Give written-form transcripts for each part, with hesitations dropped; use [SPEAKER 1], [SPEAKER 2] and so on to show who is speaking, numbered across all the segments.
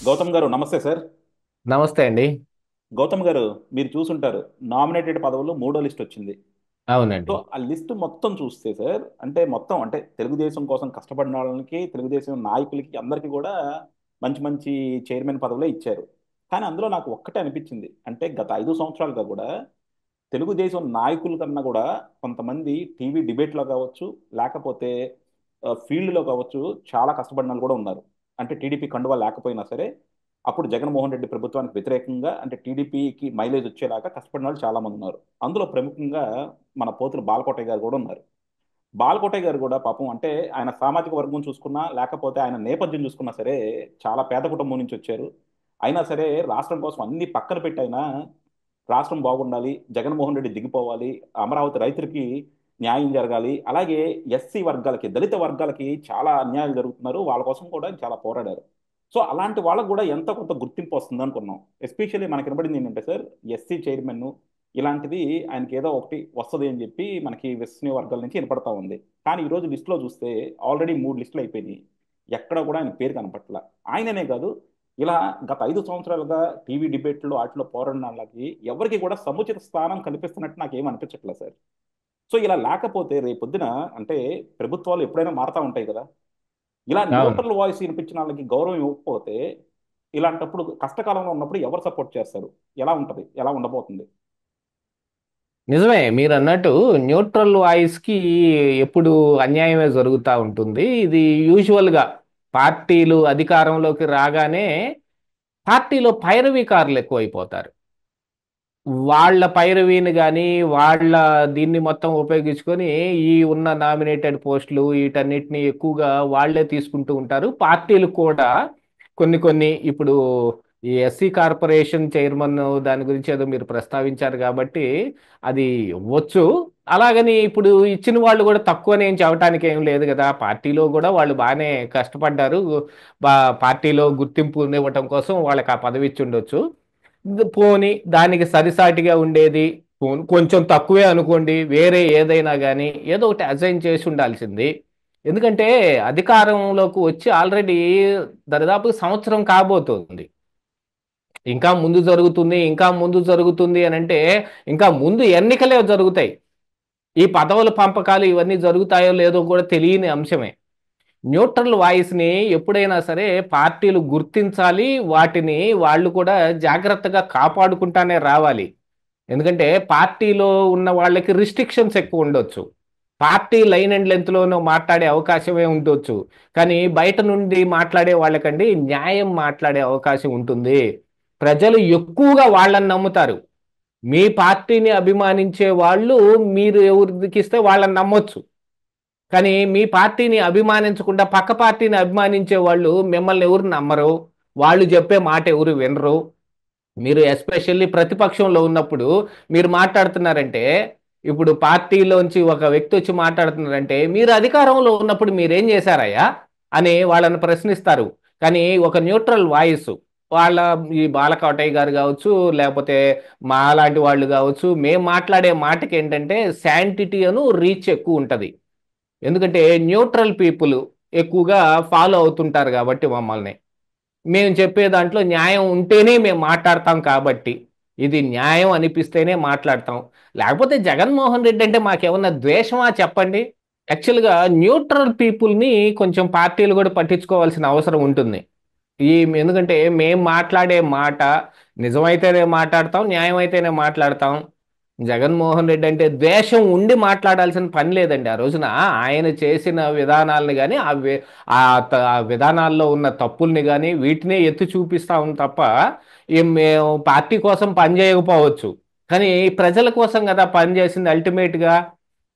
[SPEAKER 1] గౌతమ్ గారు నమస్తే సార్.
[SPEAKER 2] నమస్తే అండి.
[SPEAKER 1] గౌతమ్ గారు, మీరు చూసుంటారు, నామినేటెడ్ పదవులు మూడో లిస్ట్ వచ్చింది. సో
[SPEAKER 2] అవునండి.
[SPEAKER 1] ఆ లిస్ట్ మొత్తం చూస్తే సార్, అంటే మొత్తం అంటే తెలుగుదేశం కోసం కష్టపడిన వాళ్ళకి, తెలుగుదేశం నాయకులకి అందరికీ కూడా మంచి మంచి చైర్మన్ పదవులే ఇచ్చారు. కానీ అందులో నాకు ఒక్కటే అనిపించింది, అంటే గత 5 సంవత్సరాలుగా కూడా తెలుగుదేశం నాయకుల కన్నా కూడా కొంతమంది టీవీ డిబేట్లో కావచ్చు, లేకపోతే ఫీల్డ్లో కావచ్చు, చాలా కష్టపడిన వాళ్ళు కూడా ఉన్నారు. అంటే టీడీపీ కండువా లేకపోయినా సరే, అప్పుడు జగన్మోహన్ రెడ్డి ప్రభుత్వానికి వ్యతిరేకంగా అంటే టీడీపీకి మైలేజ్ వచ్చేలాగా కష్టపడిన వాళ్ళు చాలా మంది ఉన్నారు. అందులో ప్రముఖంగా మన పోతులు బాలకోటయ్య గారు కూడా ఉన్నారు. బాలకోటయ్య గారు కూడా పాపం అంటే ఆయన సామాజిక వర్గం చూసుకున్నా, లేకపోతే ఆయన నేపథ్యం చూసుకున్నా సరే, చాలా పేద కుటుంబం నుంచి వచ్చారు. అయినా సరే రాష్ట్రం కోసం అన్ని పక్కన పెట్టి అయినా రాష్ట్రం బాగుండాలి, జగన్మోహన్ రెడ్డి దిగిపోవాలి, అమరావతి రైతులకి న్యాయం జరగాలి, అలాగే ఎస్సీ వర్గాలకి, దళిత వర్గాలకి చాలా అన్యాయాలు జరుగుతున్నారు, వాళ్ళ కోసం కూడా చాలా పోరాడారు. సో అలాంటి వాళ్ళకు కూడా ఎంతో కొంత గుర్తింపు వస్తుంది అనుకున్నాం. ఎస్పెషల్లీ మనకి వినబడింది ఏంటంటే సార్, ఎస్సీ చైర్మన్ ఇలాంటిది ఆయనకి ఏదో ఒకటి వస్తుంది అని చెప్పి మనకి విశ్వసనీయ వర్గాల నుంచి వినపడతా ఉంది. కానీ ఈరోజు లిస్టులో చూస్తే ఆల్రెడీ 3 లిస్టులు అయిపోయినాయి. ఎక్కడ కూడా ఆయన పేరు కనపట్ల. ఆయననే కాదు, ఇలా గత 5 సంవత్సరాలుగా టీవీ డిబేట్లో వాటిలో పోరాడిన వాళ్ళకి ఎవరికి కూడా సముచిత స్థానం కల్పిస్తున్నట్టు నాకు ఏం అనిపించట్లేదు సార్. సో ఇలా లేకపోతే రేపొద్దున అంటే ప్రభుత్వాలు ఎప్పుడైనా మారుతూ ఉంటాయి కదా. ఇలా
[SPEAKER 2] అవును.
[SPEAKER 1] న్యూట్రల్ వాయిస్ వినిపించిన వాళ్ళకి గౌరవం ఇవ్వకపోతే, ఇలాంటప్పుడు కష్టకాలంలో ఉన్నప్పుడు ఎవరు సపోర్ట్ చేస్తారు? ఎలా ఉంటది? ఎలా ఉండబోతుంది?
[SPEAKER 2] నిజమే మీరన్నట్టు న్యూట్రల్ వాయిస్‌కి ఎప్పుడు అన్యాయమే జరుగుతా ఉంటుంది. ఇది యూజువల్‌గా పార్టీలు అధికారంలోకి రాగానే పార్టీలో పైరవీకారులు ఎక్కువైపోతారు. వాళ్ళ పైరవీని గాని, వాళ్ళ దీన్ని మొత్తం ఉపయోగించుకొని ఈ ఉన్న నామినేటెడ్ పోస్టులు వీటన్నిటిని ఎక్కువగా వాళ్ళే తీసుకుంటూ ఉంటారు. పార్టీలు కూడా కొన్ని కొన్ని ఇప్పుడు ఈ ఎస్సీ కార్పొరేషన్ చైర్మన్ దాని గురించి ఏదో మీరు ప్రస్తావించారు కాబట్టి అది ఇవ్వచ్చు. అలాగని ఇప్పుడు ఇచ్చిన వాళ్ళు కూడా తక్కువని ఏం చెప్పడానికి ఏం లేదు కదా. పార్టీలో కూడా వాళ్ళు బాగానే కష్టపడ్డారు. బా పార్టీలో గుర్తింపు ఇవ్వటం కోసం వాళ్ళకి ఆ పదవి ఇచ్చి ఉండొచ్చు. పోని దానికి సరిసాటిగా ఉండేది కొంచెం తక్కువే అనుకోండి, వేరే ఏదైనా కానీ ఏదో ఒకటి అసైన్ చేసి ఉండాల్సింది. ఎందుకంటే అధికారంలోకి వచ్చి ఆల్రెడీ దరిదాపు సంవత్సరం కాబోతోంది. ఇంకా ముందు జరుగుతుంది, ఇంకా ముందు జరుగుతుంది అని అంటే ఇంకా ముందు ఎన్నికలే జరుగుతాయి. ఈ పదవుల పంపకాలు ఇవన్నీ జరుగుతాయో లేదో కూడా తెలియని అంశమే. న్యూట్రల్ వాయిస్ని ఎప్పుడైనా సరే పార్టీలు గుర్తించాలి. వాటిని వాళ్ళు కూడా జాగ్రత్తగా కాపాడుకుంటానే రావాలి. ఎందుకంటే పార్టీలో ఉన్న వాళ్ళకి రిస్ట్రిక్షన్స్ ఎక్కువ ఉండొచ్చు. పార్టీ లైన్ అండ్ లెంత్లోనూ మాట్లాడే అవకాశమే ఉండొచ్చు. కానీ బయట నుండి మాట్లాడే వాళ్ళకండి న్యాయం మాట్లాడే అవకాశం ఉంటుంది. ప్రజలు ఎక్కువగా వాళ్ళని నమ్ముతారు. మీ పార్టీని అభిమానించే వాళ్ళు మీరు ఎవరికి ఇస్తే వాళ్ళని నమ్మొచ్చు. కానీ మీ పార్టీని అభిమానించకుండా పక్క పార్టీని అభిమానించే వాళ్ళు మిమ్మల్ని ఎవరు నమ్మరు. వాళ్ళు చెప్పే మాట ఎవరు వినరు. మీరు ఎస్పెషల్లీ ప్రతిపక్షంలో ఉన్నప్పుడు మీరు మాట్లాడుతున్నారంటే, ఇప్పుడు పార్టీలోంచి ఒక వ్యక్తి వచ్చి మాట్లాడుతున్నారంటే మీరు అధికారంలో ఉన్నప్పుడు మీరేం చేశారయ్యా అని వాళ్ళని ప్రశ్నిస్తారు. కానీ ఒక న్యూట్రల్ వాయిస్ వాళ్ళ ఈ బాలకోటయ్య గారు కావచ్చు, లేకపోతే మా లాంటి వాళ్ళు కావచ్చు, మేము మాట్లాడే మాటకి ఏంటంటే శాంటిటీ అను రీచ్ ఎక్కువ ఉంటుంది. ఎందుకంటే న్యూట్రల్ పీపుల్ ఎక్కువగా ఫాలో అవుతుంటారు కాబట్టి మమ్మల్ని. మేము చెప్పే దాంట్లో న్యాయం ఉంటేనే మేము మాట్లాడతాం కాబట్టి ఇది న్యాయం అనిపిస్తేనే మాట్లాడతాం. లేకపోతే జగన్మోహన్ రెడ్డి అంటే మాకేమన్నా ద్వేషమా చెప్పండి. యాక్చువల్గా న్యూట్రల్ పీపుల్ని కొంచెం పార్టీలు కూడా పట్టించుకోవాల్సిన అవసరం ఉంటుంది. ఈ ఎందుకంటే మేము మాట్లాడే మాట నిజమైతేనే మాట్లాడతాం, న్యాయం అయితేనే మాట్లాడతాం. జగన్మోహన్ రెడ్డి అంటే ద్వేషం ఉండి మాట్లాడాల్సిన పని లేదండి. ఆ రోజున ఆయన చేసిన విధానాలను కానీ ఆ విధానాల్లో ఉన్న తప్పుల్ని కానీ వీటినే ఎత్తి చూపిస్తాం తప్ప మేము పార్టీ కోసం పని చేయకపోవచ్చు. కానీ ప్రజల కోసం కదా పని చేసింది అల్టిమేట్గా.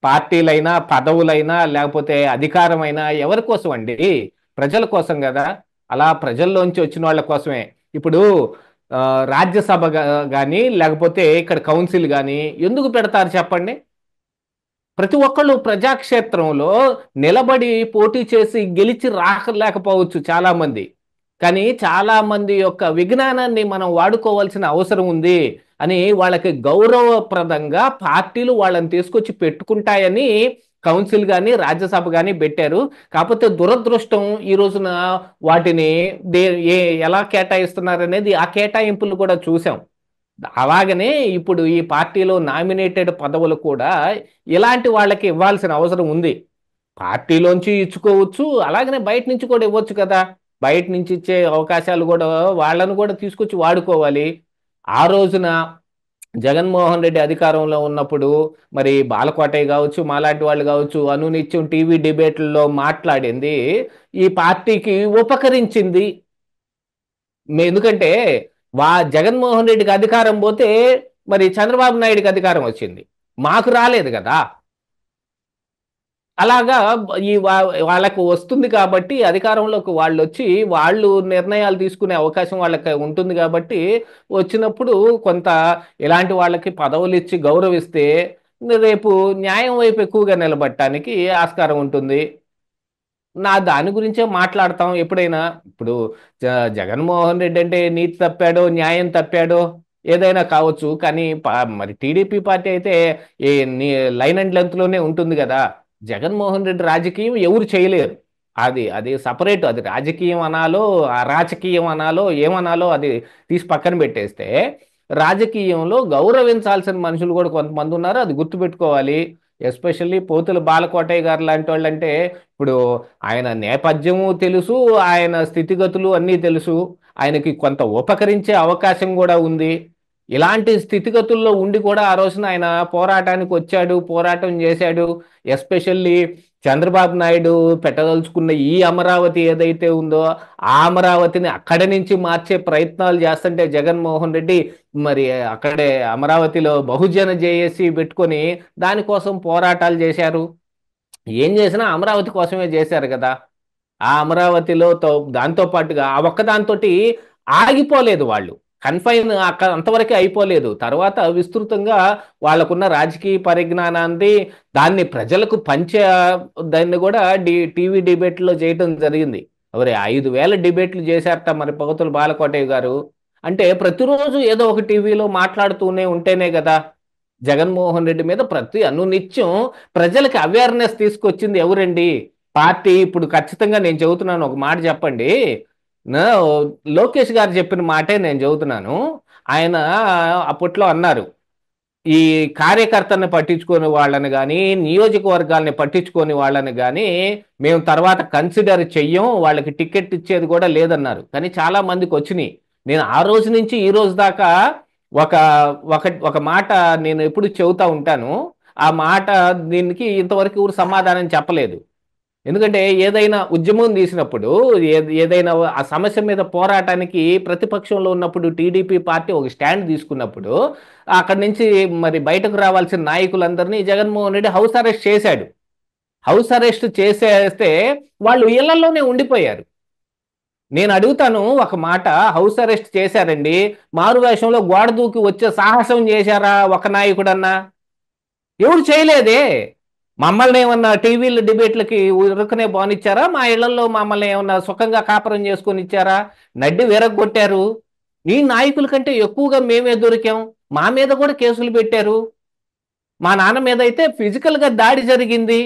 [SPEAKER 2] పార్టీలైనా పదవులైనా లేకపోతే అధికారమైనా ఎవరి కోసం అండి? ప్రజల కోసం కదా. అలా ప్రజల్లోంచి వచ్చిన వాళ్ళ కోసమే. ఇప్పుడు ఆ, రాజ్యసభ కానీ లేకపోతే ఇక్కడ కౌన్సిల్ కానీ ఎందుకు పెడతారు చెప్పండి. ప్రతి ఒక్కళ్ళు ప్రజాక్షేత్రంలో నిలబడి పోటీ చేసి గెలిచి రాకలేకపోవచ్చు చాలా మంది. కానీ చాలా మంది యొక్క విజ్ఞానాన్ని మనం వాడుకోవాల్సిన అవసరం ఉంది అని వాళ్ళకి గౌరవప్రదంగా పార్టీలు వాళ్ళని తీసుకొచ్చి పెట్టుకుంటాయని కౌన్సిల్ కానీ రాజ్యసభ కానీ పెట్టారు. కాకపోతే దురదృష్టం ఈ రోజున వాటిని దే ఏ ఎలా కేటాయిస్తున్నారు అనేది ఆ కేటాయింపులు కూడా చూసాం. అలాగనే ఇప్పుడు ఈ పార్టీలో నామినేటెడ్ పదవులు కూడా ఇలాంటి వాళ్ళకి ఇవ్వాల్సిన అవసరం ఉంది. పార్టీలోంచి ఇచ్చుకోవచ్చు, అలాగనే బయట నుంచి కూడా ఇవ్వచ్చు కదా. బయట నుంచి ఇచ్చే అవకాశాలు కూడా వాళ్ళను కూడా తీసుకొచ్చి వాడుకోవాలి. ఆ రోజున జగన్మోహన్ రెడ్డి అధికారంలో ఉన్నప్పుడు మరి బాలకోటయ్య కావచ్చు, మాలాంటి వాళ్ళు కావచ్చు, అనునిత్యం టీవీ డిబేట్లలో మాట్లాడింది ఈ పార్టీకి ఉపకరించింది. ఎందుకంటే జగన్మోహన్ రెడ్డికి అధికారం పోతే మరి చంద్రబాబు నాయుడికి అధికారం వచ్చింది, మాకు రాలేదు కదా. అలాగా వాళ్ళకు వస్తుంది కాబట్టి అధికారంలోకి వాళ్ళు వచ్చి వాళ్ళు నిర్ణయాలు తీసుకునే అవకాశం వాళ్ళకి ఉంటుంది కాబట్టి వచ్చినప్పుడు కొంత ఇలాంటి వాళ్ళకి పదవులు ఇచ్చి గౌరవిస్తే రేపు న్యాయం వైపు ఎక్కువగా నిలబడటానికి ఆస్కారం ఉంటుంది. దాని గురించే మాట్లాడతాం ఎప్పుడైనా. ఇప్పుడు జగన్మోహన్ రెడ్డి అంటే నీతి తప్పాడో న్యాయం తప్పాడో ఏదైనా కావచ్చు, కానీ మరి టీడీపీ పార్టీ అయితే ఈ లైన్ అండ్ లెంత్ లోనే ఉంటుంది కదా. జగన్మోహన్ రెడ్డి రాజకీయం ఎవరు చేయలేరు. అది అది సపరేట్. అది రాజకీయం అనాలో రాజకీయం అనాలో ఏమనాలో అది తీసి పక్కన పెట్టేస్తే, రాజకీయంలో గౌరవించాల్సిన మనుషులు కూడా కొంతమంది ఉన్నారు, అది గుర్తుపెట్టుకోవాలి. ఎస్పెషల్లీ పోతుల బాలకోటయ్య గారు లాంటి వాళ్ళు అంటే ఇప్పుడు ఆయన నేపథ్యము తెలుసు, ఆయన స్థితిగతులు అన్నీ తెలుసు, ఆయనకి కొంత ఉపకరించే అవకాశం కూడా ఉంది. ఇలాంటి స్థితిగతుల్లో ఉండి కూడా ఆ రోజున ఆయన పోరాటానికి వచ్చాడు, పోరాటం చేశాడు. ఎస్పెషల్లీ చంద్రబాబు నాయుడు పెట్టదలుచుకున్న ఈ అమరావతి ఏదైతే ఉందో ఆ అమరావతిని అక్కడి నుంచి మార్చే ప్రయత్నాలు చేస్తుంటే జగన్మోహన్ రెడ్డి మరి అక్కడే అమరావతిలో బహుజన జేఏసీ పెట్టుకొని దానికోసం పోరాటాలు చేశారు. ఏం చేసినా అమరావతి కోసమే చేశారు కదా. ఆ అమరావతిలో దాంతో పాటుగా ఆ ఒక్కదాంతో ఆగిపోలేదు వాళ్ళు. కన్ఫైన్ అక్కడ అంతవరకే అయిపోలేదు. తర్వాత విస్తృతంగా వాళ్ళకున్న రాజకీయ పరిజ్ఞానాన్ని దాన్ని ప్రజలకు పంచే దాన్ని కూడా టీవీ డిబేట్లో చేయటం జరిగింది. ఎవరి 5,000 డిబేట్లు చేశారట మరి పగతుల బాలకోటయ్య గారు. అంటే ప్రతిరోజు ఏదో ఒక టీవీలో మాట్లాడుతూనే ఉంటేనే కదా. జగన్మోహన్ రెడ్డి మీద ప్రతి అనునిత్యం ప్రజలకు అవేర్నెస్ తీసుకొచ్చింది ఎవరండి? పార్టీ. ఇప్పుడు ఖచ్చితంగా నేను చెబుతున్నాను, ఒక మాట చెప్పండి. నా లోకేష్ గారు చెప్పిన మాటే నేను చెబుతున్నాను. ఆయన అప్పట్లో అన్నారు, ఈ కార్యకర్తల్ని పట్టించుకొని వాళ్ళని కానీ నియోజకవర్గాల్ని పట్టించుకొని వాళ్ళని కానీ మేము తర్వాత కన్సిడర్ చెయ్యం, వాళ్ళకి టికెట్ ఇచ్చేది కూడా లేదన్నారు. కానీ చాలా మందికి వచ్చినాయి. నేను ఆ రోజు నుంచి ఈ రోజు దాకా ఒక ఒక ఒక మాట నేను ఎప్పుడు చెబుతా ఉంటాను. ఆ మాట దీనికి ఇంతవరకు ఎవరు సమాధానం చెప్పలేదు. ఎందుకంటే ఏదైనా ఉద్యమం తీసినప్పుడు ఏదైనా ఆ సమస్య మీద పోరాటానికి ప్రతిపక్షంలో ఉన్నప్పుడు టీడీపీ పార్టీ ఒక స్టాండ్ తీసుకున్నప్పుడు అక్కడి నుంచి మరి బయటకు రావాల్సిన నాయకులందరినీ జగన్మోహన్ రెడ్డి హౌస్ అరెస్ట్ చేశాడు. హౌస్ అరెస్ట్ చేసేస్తే వాళ్ళు ఇళ్లలోనే ఉండిపోయారు. నేను అడుగుతాను ఒక మాట, హౌస్ అరెస్ట్ చేశారండి, మారువేషంలో గోడ దూకి వచ్చే సాహసం చేశారా ఒక నాయకుడన్నా? ఎవరు చేయలేదే. మమ్మల్ని ఏమన్నా టీవీల డిబేట్లకి ఉరకనే బానిచ్చారా? మా ఇళ్లలో మమ్మల్ని ఏమన్నా సుఖంగా కాపురం చేసుకొని ఇచ్చారా? నడ్డి విరగొట్టారు. నీ నాయకుల కంటే ఎక్కువగా మేమే దొరికాం, మా మీద కూడా కేసులు పెట్టారు. మా నాన్న మీద అయితే ఫిజికల్ గా దాడి జరిగింది.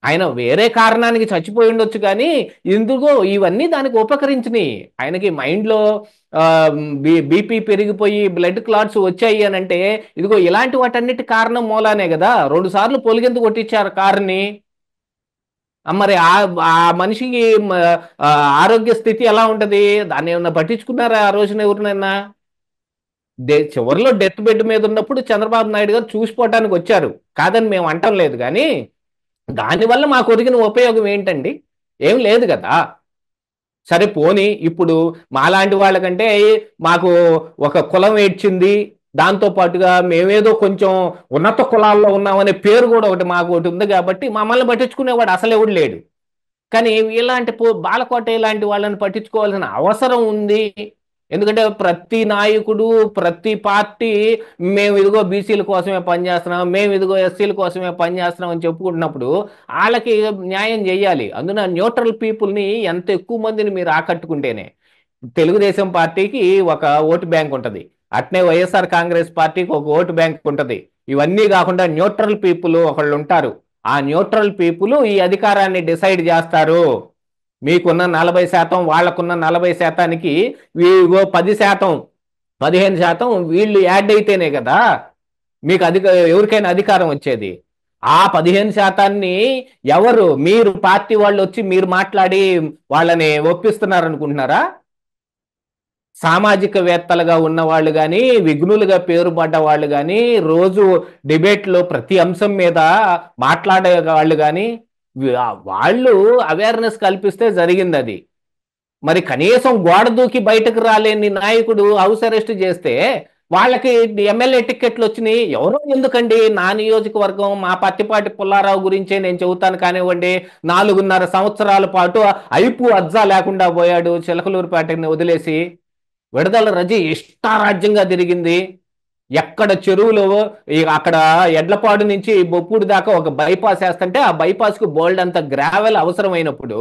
[SPEAKER 2] ఆయన వేరే కారణానికి చచ్చిపోయి ఉండొచ్చు, కానీ ఎందుకో ఇవన్నీ దానికి ఉపకరించినాయి. ఆయనకి మైండ్లో బీపీ పెరిగిపోయి బ్లడ్ క్లాట్స్ వచ్చాయి అని అంటే ఇదిగో ఇలాంటి వాటన్నిటి కారణం మూలానే కదా. 2 సార్లు పొలిగెందు కొట్టించారు కారుని. మరి ఆ మనిషికి ఆరోగ్య స్థితి ఎలా ఉంటది? దాన్ని ఏమన్నా పట్టించుకున్నారా ఆ రోజున ఎవరినైనా? చివరిలో డెత్ బెడ్ మీద ఉన్నప్పుడు చంద్రబాబు నాయుడు గారు చూసిపోవటానికి వచ్చారు, కాదని మేము అంటం లేదు. కానీ దానివల్ల మాకు ఒరిగిన ఉపయోగం ఏంటండి? ఏం లేదు కదా. సరే పోనీ, ఇప్పుడు మాలాంటి వాళ్ళకంటే మాకు ఒక కులం ఏడ్చింది, దాంతో పాటుగా మేమేదో కొంచెం ఉన్నత కులాల్లో ఉన్నామనే పేరు కూడా ఒకటి మాకు ఒకటి ఉంది కాబట్టి మమ్మల్ని పట్టించుకునేవాడు అసలు ఎవడు లేడు. కానీ ఇలాంటి బాలకోట ఇలాంటి వాళ్ళని పట్టించుకోవాల్సిన అవసరం ఉంది. ఎందుకంటే ప్రతి నాయకుడు, ప్రతి పార్టీ మేము ఇదిగో బీసీల కోసమే పనిచేస్తున్నాం, మేము ఇదిగో ఎస్సీల కోసమే పనిచేస్తున్నాం అని చెప్పుకుంటున్నప్పుడు వాళ్ళకి న్యాయం చేయాలి. అందున న్యూట్రల్ పీపుల్ని ఎంత ఎక్కువ మందిని మీరు ఆకట్టుకుంటేనే. తెలుగుదేశం పార్టీకి ఒక ఓటు బ్యాంక్ ఉంటుంది, అట్నే వైఎస్ఆర్ కాంగ్రెస్ పార్టీకి ఒక ఓటు బ్యాంక్ ఉంటుంది. ఇవన్నీ కాకుండా న్యూట్రల్ పీపుల్ ఒకళ్ళు ఉంటారు. ఆ న్యూట్రల్ పీపుల్ ఈ అధికారాన్ని డిసైడ్ చేస్తారు. మీకున్న 40% వాళ్ళకున్న 40%కి ఇగో 10%, 15% వీళ్ళు యాడ్ అయితేనే కదా మీకు ఎవరికైనా అధికారం వచ్చేది. ఆ 15%ని ఎవరు, మీరు పార్టీ వాళ్ళు వచ్చి మీరు మాట్లాడి వాళ్ళని ఒప్పిస్తున్నారనుకుంటున్నారా? సామాజికవేత్తలుగా ఉన్న వాళ్ళు కానీ, విఘ్నులుగా పేరుపడ్డ వాళ్ళు కానీ, రోజు డిబేట్లో ప్రతి అంశం మీద మాట్లాడే వాళ్ళు కానీ, వాళ్ళు అవేర్నెస్ కల్పిస్తే జరిగింది అది. మరి కనీసం గోడ దూకి బయటకు రాలేని నాయకుడు హౌస్ అరెస్ట్ చేస్తే వాళ్ళకి ఎమ్మెల్యే టికెట్లు వచ్చినాయి. ఎవరో ఎందుకండి, నా నియోజకవర్గం మా పత్తిపాటి పుల్లారావు గురించే నేను చెబుతాను కానివ్వండి. 4.5 సంవత్సరాల పాటు అయిపు అజ్జా లేకుండా పోయాడు చిలకలూరుపేటని వదిలేసి. విడుదల రజ ఇష్టారాజ్యంగా తిరిగింది. ఎక్కడ చెరువులో అక్కడ ఎడ్లపాడు నుంచి బొప్పుడు దాకా ఒక బైపాస్ వేస్తుంటే ఆ బైపాస్ కు బోల్డ్ అంత గ్రావెల్ అవసరమైనప్పుడు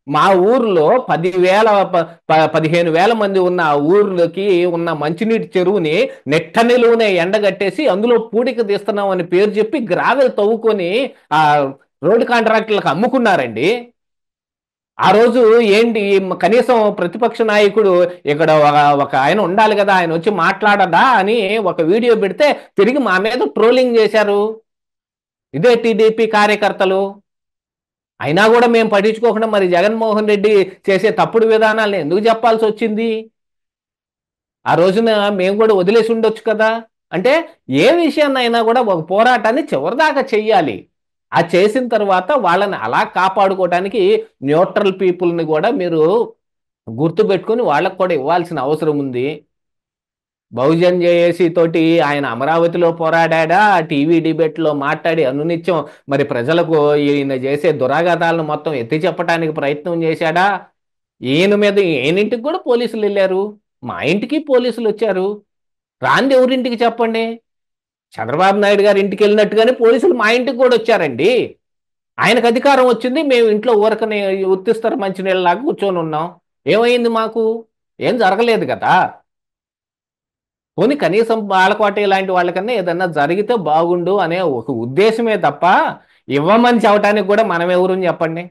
[SPEAKER 2] మా ఊర్లో 15,000 మంది ఉన్న ఆ ఊర్లోకి ఉన్న మంచినీటి చెరువుని నెట్ట నిలువునే ఎండగట్టేసి అందులో పూడిక తీస్తున్నాం అని పేరు చెప్పి గ్రావెల్ తవ్వుకొని ఆ రోడ్డు కాంట్రాక్టర్లకు అమ్ముకున్నారండి. ఆ రోజు ఏంటి, కనీసం ప్రతిపక్ష నాయకుడు ఇక్కడ ఒక ఆయన ఉండాలి కదా, ఆయన వచ్చి మాట్లాడదా అని ఒక వీడియో పెడితే తిరిగి మా మీద ట్రోలింగ్ చేశారు ఇదే టీడీపీ కార్యకర్తలు. అయినా కూడా మేము పట్టించుకోకుండా మరి జగన్మోహన్ రెడ్డి చేసే తప్పుడు విధానాలను ఎందుకు చెప్పాల్సి వచ్చింది? ఆ రోజున మేము కూడా వదిలేసి ఉండొచ్చు కదా. అంటే ఏ విషయాన్ని అయినా కూడా ఒక పోరాటాన్ని చివరిదాకా చెయ్యాలి. ఆ చేసిన తర్వాత వాళ్ళని అలా కాపాడుకోవడానికి న్యూట్రల్ పీపుల్ని కూడా మీరు గుర్తుపెట్టుకుని వాళ్ళకు కూడా ఇవ్వాల్సిన అవసరం ఉంది. బహుజన్ జేఏసీ తోటి ఆయన అమరావతిలో పోరాడా, టీవీ డిబేట్లో మాట్లాడి అనునిత్యం మరి ప్రజలకు ఈయన చేసే దురాఘాతాలను మొత్తం ఎత్తి చెప్పడానికి ప్రయత్నం చేశాడా? ఈయన మీద ఈయనింటికి కూడా పోలీసులు వెళ్ళారు, మా ఇంటికి పోలీసులు వచ్చారు. రాంది ఎవరింటికి చెప్పండి? చంద్రబాబు నాయుడు గారి ఇంటికి వెళ్ళినట్టుగానే పోలీసులు మా ఇంటికి కూడా వచ్చారండి. ఆయనకు అధికారం వచ్చింది, మేము ఇంట్లో ఊరకనే ఉత్తిస్తారు మంచినీళ్ళలాగా కూర్చొని ఉన్నాం. ఏమైంది మాకు? ఏం జరగలేదు కదా. పోనీ కనీసం బాలకోట ఇలాంటి వాళ్ళకన్నా ఏదన్నా జరిగితే బాగుండు అనే ఒక ఉద్దేశమే తప్ప ఇవ్వమని చెప్పడానికి కూడా మనం ఎవరు చెప్పండి.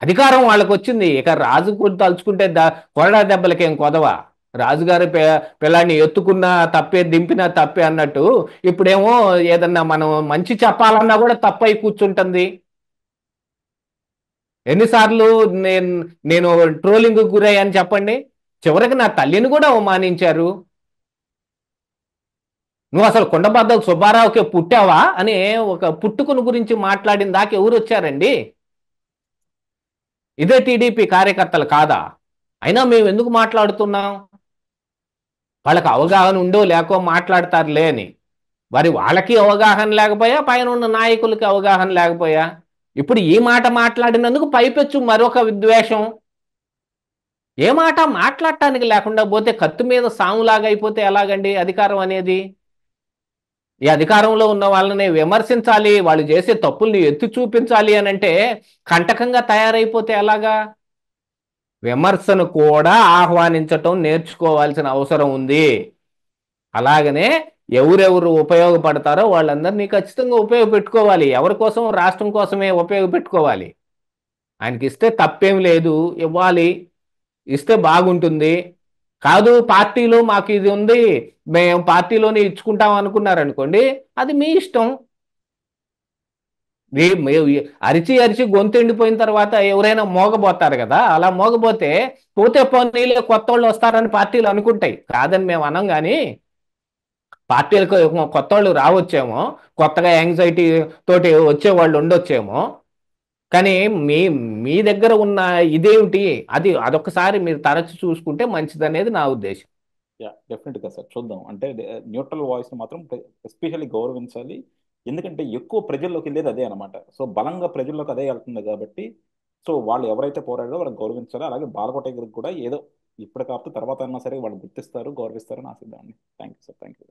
[SPEAKER 2] అధికారం వాళ్ళకు వచ్చింది, ఇక రాజు కూడా తలుచుకుంటే కొరడా దెబ్బలకేం కొదవా. రాజుగారి పిల్లాన్ని ఎత్తుకున్నా తప్పే, దింపినా తప్పే అన్నట్టు ఇప్పుడేమో ఏదన్నా మనం మంచి చెప్పాలన్నా కూడా తప్పై కూర్చుంటుంది. ఎన్నిసార్లు నేను నేను ట్రోలింగ్ గురయ్యాను చెప్పండి. చివరికి నా తల్లిని కూడా అవమానించారు. నువ్వు అసలు కొండబద్దకు సుబ్బారావుకి పుట్టావా అని ఒక పుట్టుకుని గురించి మాట్లాడిన దాకా ఎవరు వచ్చారండి? ఇదే టీడీపీ కార్యకర్తలు కాదా? అయినా మేము ఎందుకు మాట్లాడుతున్నాం? వాళ్ళకి అవగాహన ఉండో లేకో మాట్లాడతారులే అని. మరి వాళ్ళకి అవగాహన లేకపోయా, పైన ఉన్న నాయకులకి అవగాహన లేకపోయా, ఇప్పుడు ఈ మాట మాట్లాడినందుకు పైపెచ్చు మరొక విద్వేషం. ఏ మాట మాట్లాడటానికి లేకుండా పోతే కత్తి మీద సాములాగా అయిపోతే ఎలాగండి అధికారం అనేది? ఈ అధికారంలో ఉన్న వాళ్ళని విమర్శించాలి, వాళ్ళు చేసే తప్పుల్ని ఎత్తి చూపించాలి అని అంటే కంటకంగా తయారైపోతే ఎలాగా? విమర్శను కూడా ఆహ్వానించటం నేర్చుకోవాల్సిన అవసరం ఉంది. అలాగనే ఎవరెవరు ఉపయోగపడతారో వాళ్ళందరినీ ఖచ్చితంగా ఉపయోగపెట్టుకోవాలి. ఎవరి కోసం? రాష్ట్రం కోసమే ఉపయోగపెట్టుకోవాలి. ఆయనకి ఇస్తే తప్పేం లేదు, ఇవ్వాలి, ఇస్తే బాగుంటుంది. కాదు పార్టీలో మాకు ఇది ఉంది, మేము పార్టీలోనే ఇచ్చుకుంటాం అనుకున్నారనుకోండి, అది మీ ఇష్టం. అరిచి అరిచి గొంతు ఎండిపోయిన తర్వాత ఎవరైనా మోగబోతారు కదా, అలా మోగబోతే పోతే పోనీలే కొత్త వాళ్ళు వస్తారని పార్టీలు అనుకుంటాయి, కాదని మేము అనం. కానీ పార్టీలకు కొత్త వాళ్ళు రావచ్చేమో, కొత్తగా యాంగ్జైటీ తోటి వచ్చే వాళ్ళు ఉండొచ్చేమో. కానీ మీ మీ దగ్గర ఉన్న ఇదేమిటి, అదొకసారి మీరు తరచు చూసుకుంటే మంచిదనేది నా ఉద్దేశం.
[SPEAKER 1] యా, డెఫినెట్గా సార్, చూద్దాం. అంటే న్యూట్రల్ వాయిస్ని మాత్రం ఎస్పెషల్లీ గౌరవించాలి. ఎందుకంటే ఎక్కువ ప్రజల్లోకి వెళ్ళేది అదే అనమాట. సో బలంగా ప్రజల్లోకి అదే వెళ్తుంది కాబట్టి, సో వాళ్ళు ఎవరైతే పోరాడారో వాళ్ళని గౌరవించాలి. అలాగే బాలకోట గారికి కూడా ఏదో ఇప్పుడు కాకపోతే తర్వాత అయినా సరే వాళ్ళు గుర్తిస్తారు, గౌరవిస్తారని ఆశిద్దామండి. Thank you sir, thank you.